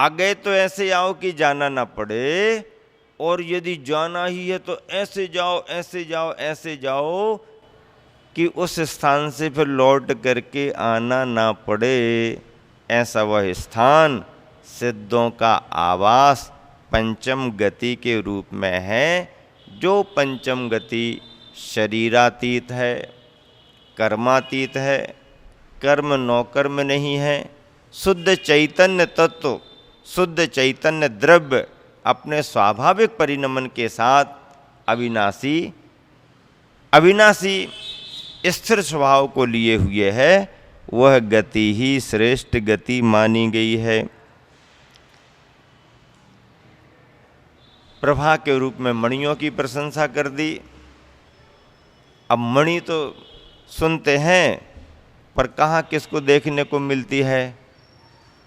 आ गए तो ऐसे आओ कि जाना ना पड़े, और यदि जाना ही है तो ऐसे जाओ ऐसे जाओ ऐसे जाओ कि उस स्थान से फिर लौट करके आना ना पड़े। ऐसा वह स्थान सिद्धों का आवास पंचम गति के रूप में है, जो पंचम गति शरीरातीत है, कर्मातीत है, कर्म नौकर्म नहीं है। शुद्ध चैतन्य तत्व, शुद्ध चैतन्य द्रव्य अपने स्वाभाविक परिणमन के साथ अविनाशी अविनाशी स्थिर स्वभाव को लिए हुए है। वह गति ही श्रेष्ठ गति मानी गई है। प्रभा के रूप में मणियों की प्रशंसा कर दी। अब मणि तो सुनते हैं, पर कहाँ किसको देखने को मिलती है?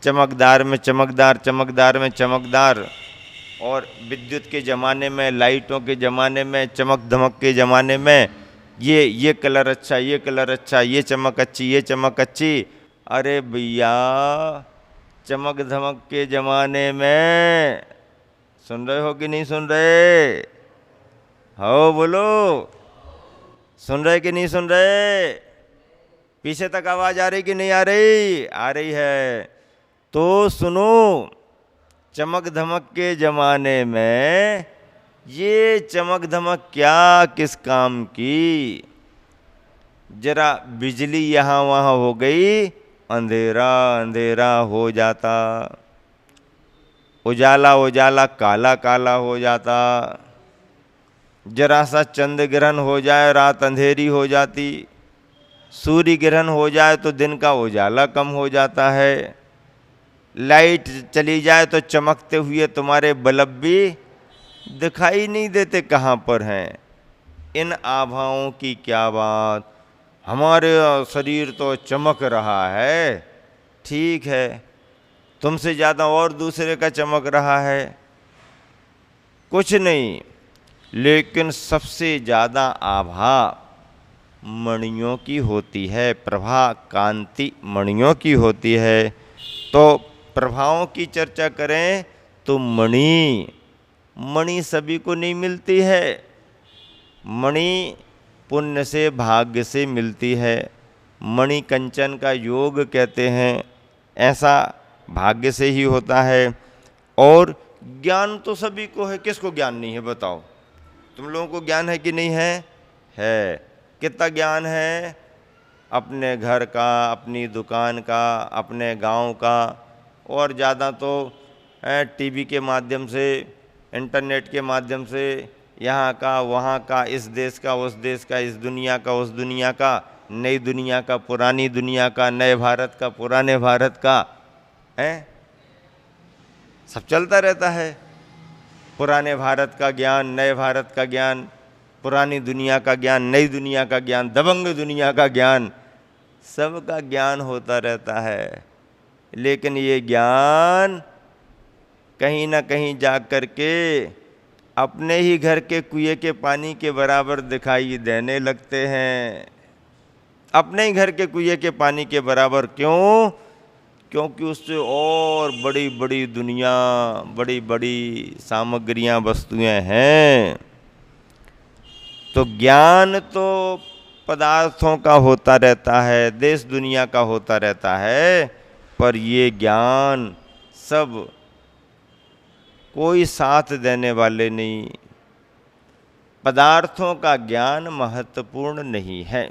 चमकदार में चमकदार, चमकदार में चमकदार, और विद्युत के ज़माने में, लाइटों के ज़माने में, चमक धमक के ज़माने में ये कलर अच्छा, ये कलर अच्छा, ये चमक अच्छी, ये चमक अच्छी। अरे भैया, चमक धमक के ज़माने में सुन रहे हो कि नहीं सुन रहे हो? बोलो, सुन रहे कि नहीं सुन रहे? पीछे तक आवाज़ आ रही कि नहीं आ रही? आ रही है तो सुनो। चमक धमक के ज़माने में ये चमक धमक क्या किस काम की? जरा बिजली यहाँ वहाँ हो गई, अंधेरा अंधेरा हो जाता, उजाला उजाला काला काला हो जाता। जरा सा चंद्र ग्रहण हो जाए, रात अंधेरी हो जाती। सूर्य ग्रहण हो जाए तो दिन का उजाला कम हो जाता है। लाइट चली जाए तो चमकते हुए तुम्हारे बल्ब भी दिखाई नहीं देते कहाँ पर हैं। इन आभाओं की क्या बात, हमारे शरीर तो चमक रहा है, ठीक है, तुमसे ज़्यादा और दूसरे का चमक रहा है, कुछ नहीं। लेकिन सबसे ज़्यादा आभा मणियों की होती है, प्रभा कांति मणियों की होती है। तो प्रभाओं की चर्चा करें तो मणि सभी को नहीं मिलती है। मणि पुण्य से, भाग्य से मिलती है। मणि कंचन का योग कहते हैं, ऐसा भाग्य से ही होता है। और ज्ञान तो सभी को है, किसको ज्ञान नहीं है बताओ? तुम लोगों को ज्ञान है कि नहीं है? है। कितना ज्ञान है? अपने घर का, अपनी दुकान का, अपने गांव का, और ज़्यादा तो टीवी के माध्यम से, इंटरनेट के माध्यम से, यहाँ का वहाँ का, इस देश का उस देश का, इस दुनिया का उस दुनिया का, नई दुनिया का पुरानी दुनिया का, नए भारत का पुराने भारत का, है सब चलता रहता है। पुराने भारत का ज्ञान, नए भारत का ज्ञान, पुरानी दुनिया का ज्ञान, नई दुनिया का ज्ञान, दबंग दुनिया का ज्ञान, सबका ज्ञान होता रहता है। लेकिन ये ज्ञान कहीं ना कहीं जा कर के अपने ही घर के कुएं के पानी के बराबर दिखाई देने लगते हैं। अपने ही घर के कुएं के पानी के बराबर। क्यों? क्योंकि उससे और बड़ी बड़ी दुनिया, बड़ी बड़ी सामग्रियां, वस्तुएं हैं। तो ज्ञान तो पदार्थों का होता रहता है, देश दुनिया का होता रहता है, पर ये ज्ञान सब कोई साथ देने वाले नहीं। पदार्थों का ज्ञान महत्वपूर्ण नहीं है,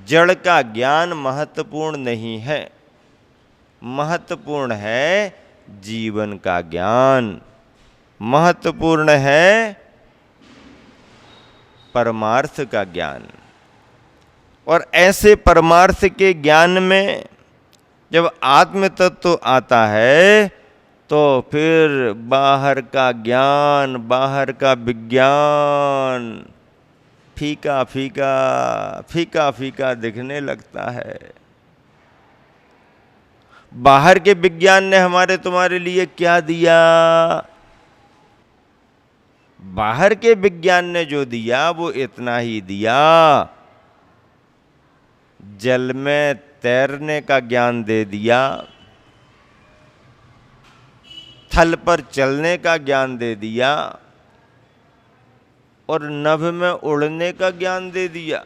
जड़ का ज्ञान महत्वपूर्ण नहीं है। महत्वपूर्ण है जीवन का ज्ञान, महत्वपूर्ण है परमार्थ का ज्ञान। और ऐसे परमार्थ के ज्ञान में जब आत्म तत्व आता है तो फिर बाहर का ज्ञान, बाहर का विज्ञान फीका फीका फीका फीका दिखने लगता है। बाहर के विज्ञान ने हमारे तुम्हारे लिए क्या दिया? बाहर के विज्ञान ने जो दिया वो इतना ही दिया, जल में तैरने का ज्ञान दे दिया, थल पर चलने का ज्ञान दे दिया और नभ में उड़ने का ज्ञान दे दिया।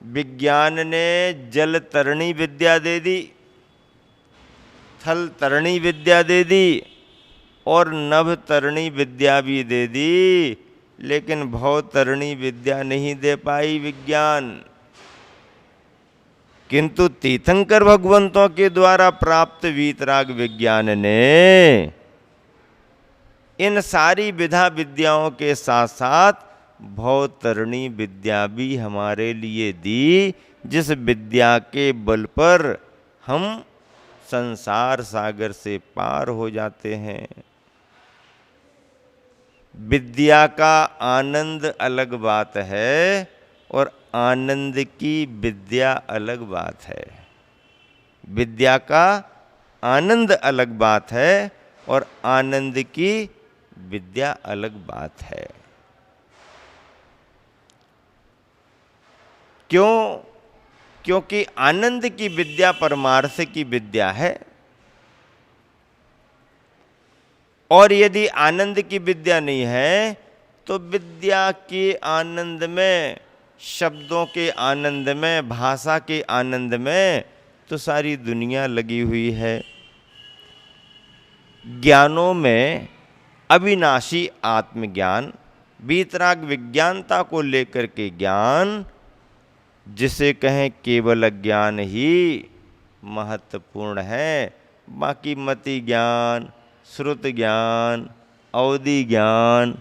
विज्ञान ने जल तरणी विद्या दे दी, थल तरणी विद्या दे दी और नभ तरणी विद्या भी दे दी, लेकिन भव तरणी विद्या नहीं दे पाई विज्ञान। किंतु तीर्थंकर भगवंतों के द्वारा प्राप्त वीतराग विज्ञान ने इन सारी विधा विद्याओं के साथ साथ भवतरणी विद्या भी हमारे लिए दी, जिस विद्या के बल पर हम संसार सागर से पार हो जाते हैं। विद्या का आनंद अलग बात है और आनंद की विद्या अलग बात है। विद्या का आनंद अलग बात है और आनंद की विद्या अलग बात है। क्यों? क्योंकि आनंद की विद्या परमार्थ की विद्या है, और यदि आनंद की विद्या नहीं है तो विद्या के आनंद में, शब्दों के आनंद में, भाषा के आनंद में तो सारी दुनिया लगी हुई है। ज्ञानों में अविनाशी आत्मज्ञान, वीतराग विज्ञानता को लेकर के ज्ञान, जिसे कहें केवल ज्ञान ही महत्वपूर्ण है। बाकी मति ज्ञान, श्रुत ज्ञान, अवधि ज्ञान,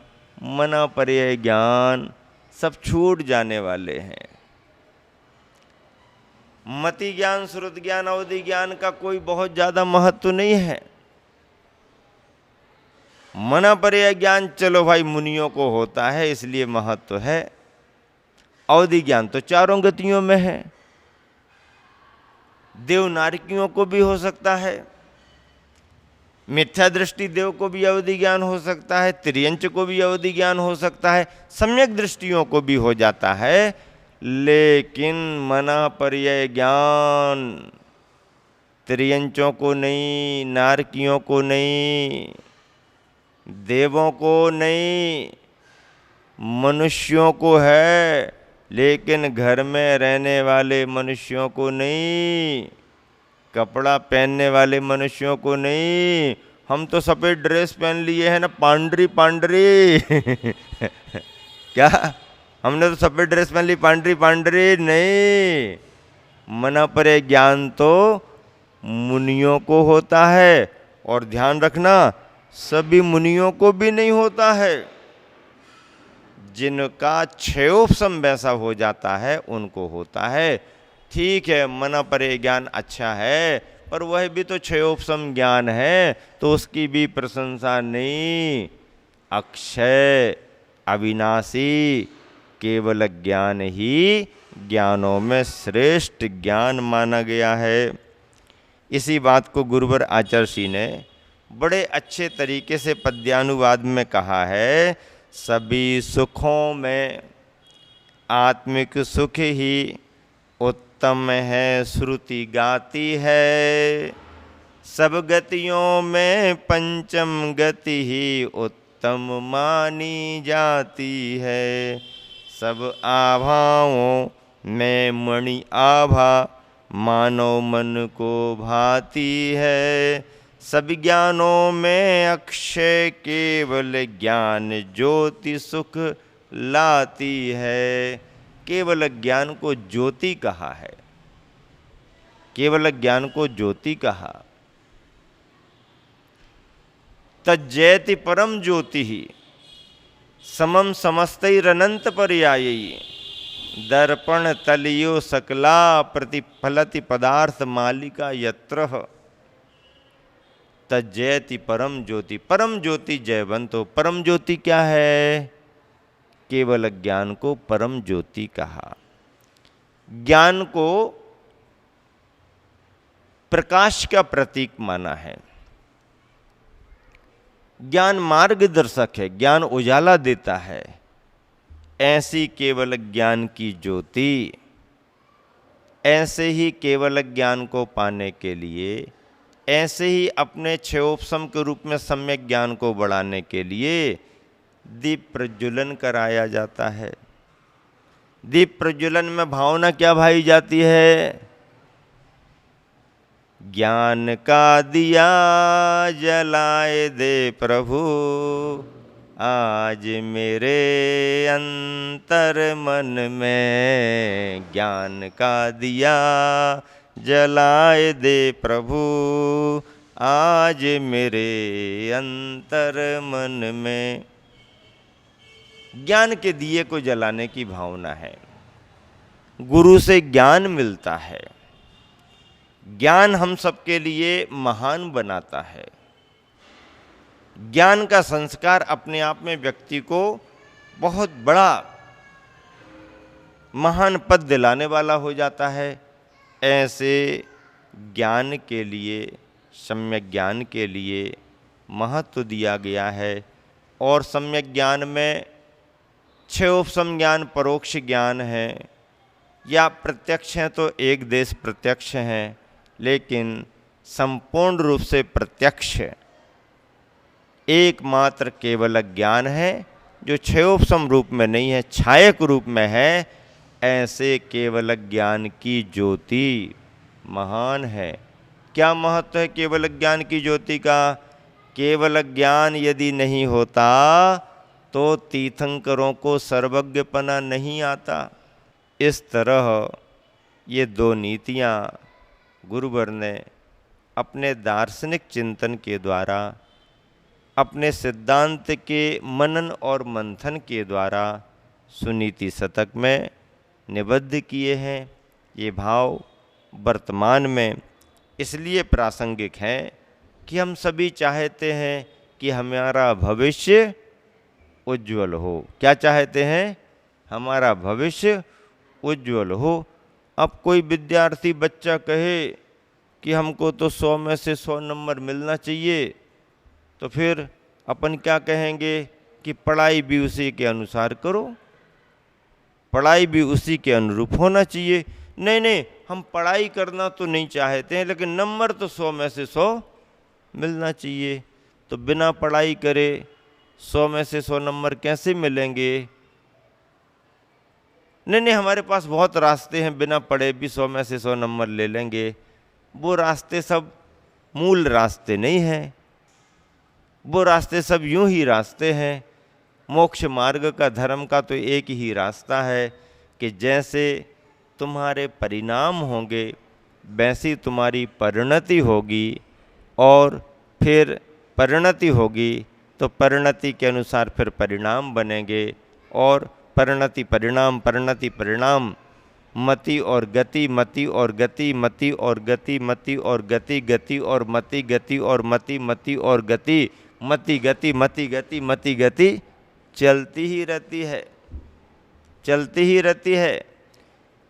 मना पर्याय ज्ञान सब छूट जाने वाले हैं। मति ज्ञान, श्रुत ज्ञान, अवधि ज्ञान का कोई बहुत ज्यादा महत्व नहीं है। मना पर्याय ज्ञान चलो भाई मुनियों को होता है इसलिए महत्व है। अवधि ज्ञान तो चारों गतियों में है, देव नारकियों को भी हो सकता है, मिथ्या दृष्टि देव को भी अवधि ज्ञान हो सकता है, त्रियंच को भी अवधि ज्ञान हो सकता है, सम्यक दृष्टियों को भी हो जाता है। लेकिन मना पर्याय ज्ञान त्रियंचों को नहीं, नारकियों को नहीं, देवों को नहीं, मनुष्यों को है, लेकिन घर में रहने वाले मनुष्यों को नहीं, कपड़ा पहनने वाले मनुष्यों को नहीं। हम तो सफेद ड्रेस पहन लिए हैं ना, पांडरी पांडरी क्या हमने तो सफेद ड्रेस पहन ली, पांडरी पांडरी नहीं। मना पर्याय ज्ञान तो मुनियों को होता है, और ध्यान रखना सभी मुनियों को भी नहीं होता है। जिनका क्षयोपशम वैसा हो जाता है उनको होता है। ठीक है, मना पर्याय ज्ञान अच्छा है, पर वह भी तो क्षयोपशम ज्ञान है, तो उसकी भी प्रशंसा नहीं। अक्षय अविनाशी केवल ज्ञान ही ज्ञानों में श्रेष्ठ ज्ञान माना गया है। इसी बात को गुरुवर आचार्य ने बड़े अच्छे तरीके से पद्यानुवाद में कहा है। सभी सुखों में आत्मिक सुख ही उत्तम है, श्रुति गाती है। सब गतियों में पंचम गति ही उत्तम मानी जाती है। सब आभाओं में मणि आभा मानव मन को भाती है। सब ज्ञानों में अक्षय केवल ज्ञान ज्योति सुख लाती है। केवल ज्ञान को ज्योति कहा है, केवल ज्ञान को ज्योति कहा। तज्जयति परम ज्योति ही समम समस्तैरनंत पर्यायी। दर्पण तलियो सकला प्रतिफलति पदार्थ मालिका यत्र। तज्जयति परम ज्योति, परम ज्योति जयवंत हो। परम ज्योति क्या है? केवल ज्ञान को परम ज्योति कहा। ज्ञान को प्रकाश का प्रतीक माना है। ज्ञान मार्गदर्शक है, ज्ञान उजाला देता है। ऐसी केवल ज्ञान की ज्योति, ऐसे ही केवल ज्ञान को पाने के लिए ऐसे ही अपने क्षयोपशम के रूप में सम्यक ज्ञान को बढ़ाने के लिए दीप प्रज्वलन कराया जाता है। दीप प्रज्वलन में भावना क्या भाई जाती है? ज्ञान का दिया जलाए दे प्रभु, आज मेरे अंतर मन में। ज्ञान का दिया जलाए दे प्रभु, आज मेरे अंतर मन में। ज्ञान के दिए को जलाने की भावना है। गुरु से ज्ञान मिलता है। ज्ञान हम सबके लिए महान बनाता है। ज्ञान का संस्कार अपने आप में व्यक्ति को बहुत बड़ा महान पद दिलाने वाला हो जाता है। ऐसे ज्ञान के लिए, सम्यक ज्ञान के लिए महत्व दिया गया है। और सम्यक ज्ञान में क्षयोपशम ज्ञान परोक्ष ज्ञान है, या प्रत्यक्ष हैं तो एक देश प्रत्यक्ष हैं, लेकिन संपूर्ण रूप से प्रत्यक्ष एकमात्र केवल ज्ञान है, जो क्षयोपशम रूप में नहीं है, छायक रूप में है। ऐसे केवल ज्ञान की ज्योति महान है। क्या महत्व है केवल ज्ञान की ज्योति का? केवल ज्ञान यदि नहीं होता तो तीर्थंकरों को सर्वज्ञपना नहीं आता। इस तरह ये दो नीतियाँ गुरुवर ने अपने दार्शनिक चिंतन के द्वारा, अपने सिद्धांत के मनन और मंथन के द्वारा सुनीति शतक में निबद्ध किए हैं। ये भाव वर्तमान में इसलिए प्रासंगिक हैं कि हम सभी चाहते हैं कि हमारा भविष्य उज्ज्वल हो। क्या चाहते हैं? हमारा भविष्य उज्ज्वल हो। अब कोई विद्यार्थी बच्चा कहे कि हमको तो 100 में से 100 नंबर मिलना चाहिए, तो फिर अपन क्या कहेंगे कि पढ़ाई भी उसी के अनुसार करो, पढ़ाई भी उसी के अनुरूप होना चाहिए। नहीं नहीं, हम पढ़ाई करना तो नहीं चाहते हैं, लेकिन नंबर तो 100 में से 100 मिलना चाहिए। तो बिना पढ़ाई करे 100 में से 100 नंबर कैसे मिलेंगे? नहीं नहीं, हमारे पास बहुत रास्ते हैं, बिना पढ़े भी 100 में से 100 नंबर ले लेंगे। वो रास्ते सब मूल रास्ते नहीं हैं, वो रास्ते सब यूं ही रास्ते हैं। मोक्ष मार्ग का, धर्म का तो एक ही रास्ता है कि जैसे तुम्हारे परिणाम होंगे वैसी तुम्हारी परिणति होगी, और फिर परिणति होगी तो परिणति के अनुसार फिर परिणाम बनेंगे, और परिणति परिणाम, परिणति परिणाम, मति और गति, मति और गति, मति और गति, मति और गति, गति और मति, गति और मति, मति और गति, मति गति, मति गति, मति गति चलती ही रहती है, चलती ही रहती है।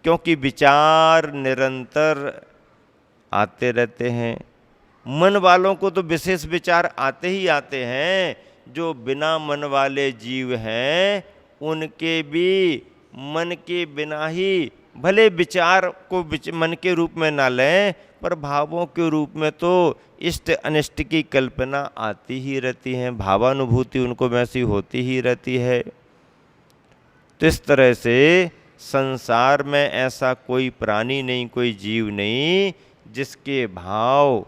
क्योंकि विचार निरंतर आते रहते हैं। मन वालों को तो विशेष विचार आते ही आते हैं। जो बिना मन वाले जीव हैं उनके भी मन के बिना ही, भले विचार को मन के रूप में ना लें, पर भावों के रूप में तो इष्ट अनिष्ट की कल्पना आती ही रहती है, भावानुभूति उनको वैसी होती ही रहती है। तो इस तरह से संसार में ऐसा कोई प्राणी नहीं, कोई जीव नहीं जिसके भाव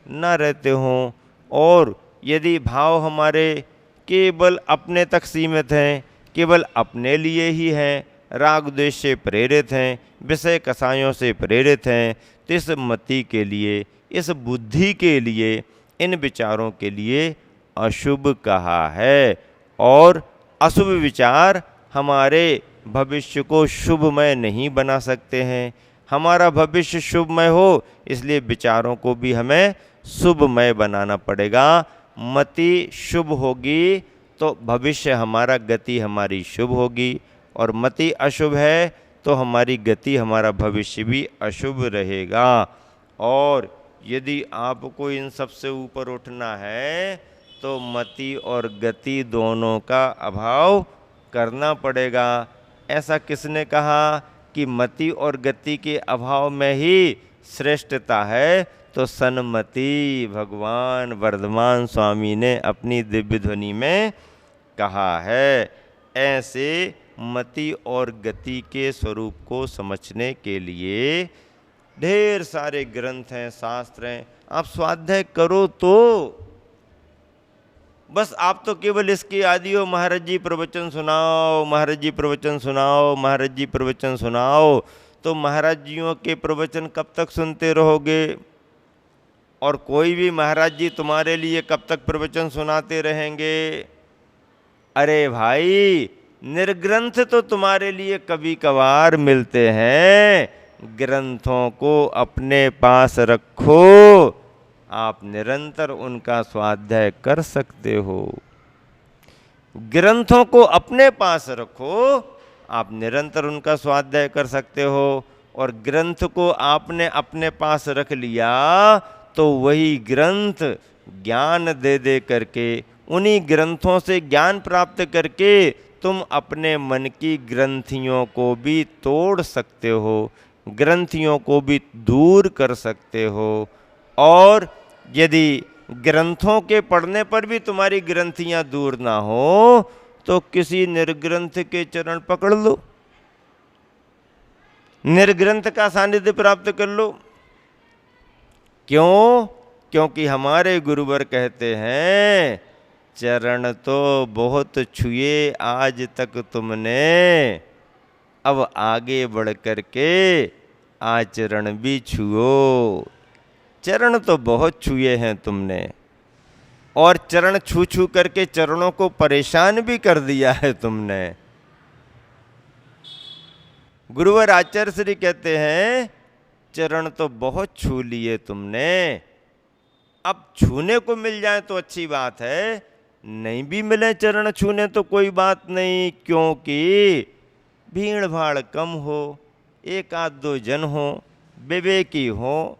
न रहते हों। और यदि भाव हमारे केवल अपने तक सीमित हैं, केवल अपने लिए ही हैं, राग द्वेष से प्रेरित हैं, विषय कसायों से प्रेरित हैं, तो इस मति के लिए, इस बुद्धि के लिए, इन विचारों के लिए अशुभ कहा है। और अशुभ विचार हमारे भविष्य को शुभमय नहीं बना सकते हैं। हमारा भविष्य शुभमय हो, इसलिए विचारों को भी हमें शुभमय बनाना पड़ेगा। मति शुभ होगी तो भविष्य हमारा, गति हमारी शुभ होगी, और मति अशुभ है तो हमारी गति, हमारा भविष्य भी अशुभ रहेगा। और यदि आपको इन सब से ऊपर उठना है तो मति और गति दोनों का अभाव करना पड़ेगा। ऐसा किसने कहा कि मति और गति के अभाव में ही श्रेष्ठता है? तो सन्मति भगवान वर्धमान स्वामी ने अपनी दिव्य ध्वनि में कहा है। ऐसे मति और गति के स्वरूप को समझने के लिए ढेर सारे ग्रंथ हैं, शास्त्र हैं। आप स्वाध्याय करो तो बस, आप तो केवल इसके आदि हो, महाराज जी प्रवचन सुनाओ, महाराज जी प्रवचन सुनाओ, महाराज जी प्रवचन सुनाओ। तो महाराज जियों के प्रवचन कब तक सुनते रहोगे? और कोई भी महाराज जी तुम्हारे लिए कब तक प्रवचन सुनाते रहेंगे? अरे भाई, निर्ग्रंथ तो तुम्हारे लिए कभी कभार मिलते हैं। ग्रंथों को अपने पास रखो, आप निरंतर उनका स्वाध्याय कर सकते हो। ग्रंथों को अपने पास रखो, आप निरंतर उनका स्वाध्याय कर सकते हो। और ग्रंथ को आपने अपने पास रख लिया तो वही ग्रंथ ज्ञान दे दे करके, उन्हीं ग्रंथों से ज्ञान प्राप्त करके तुम अपने मन की ग्रंथियों को भी तोड़ सकते हो, ग्रंथियों को भी दूर कर सकते हो। और यदि ग्रंथों के पढ़ने पर भी तुम्हारी ग्रंथियां दूर ना हो तो किसी निर्ग्रंथ के चरण पकड़ लो, निर्ग्रंथ का सानिध्य प्राप्त कर लो। क्यों? क्योंकि हमारे गुरुवर कहते हैं, चरण तो बहुत छुए आज तक तुमने, अब आगे बढ़ कर के आचरण भी छुओ। चरण तो बहुत छुए हैं तुमने, और चरण छू छू करके चरणों को परेशान भी कर दिया है तुमने। गुरुवर आचार्य श्री कहते हैं, चरण तो बहुत छू लिए तुमने, अब छूने को मिल जाए तो अच्छी बात है, नहीं भी मिले चरण छूने तो कोई बात नहीं। क्योंकि भीड़ भाड़ कम हो, एक आध दो जन हो, विवेकी हो,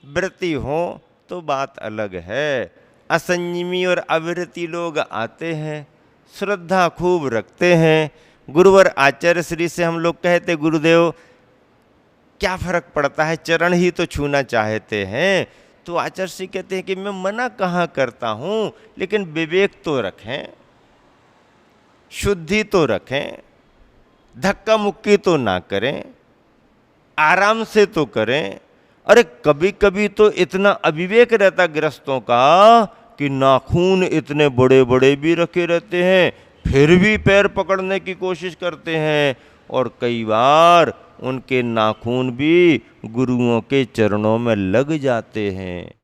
व्रती हो तो बात अलग है। असंयमी और अविरती लोग आते हैं, श्रद्धा खूब रखते हैं। गुरुवर आचार्य श्री से हम लोग कहते, गुरुदेव क्या फर्क पड़ता है, चरण ही तो छूना चाहते हैं। तो आचार्य श्री कहते हैं कि मैं मना कहाँ करता हूँ, लेकिन विवेक तो रखें, शुद्धि तो रखें, धक्का मुक्की तो ना करें, आराम से तो करें। अरे कभी कभी तो इतना अविवेक रहता ग्रस्तों का कि नाखून इतने बड़े बड़े भी रखे रहते हैं, फिर भी पैर पकड़ने की कोशिश करते हैं, और कई बार उनके नाखून भी गुरुओं के चरणों में लग जाते हैं।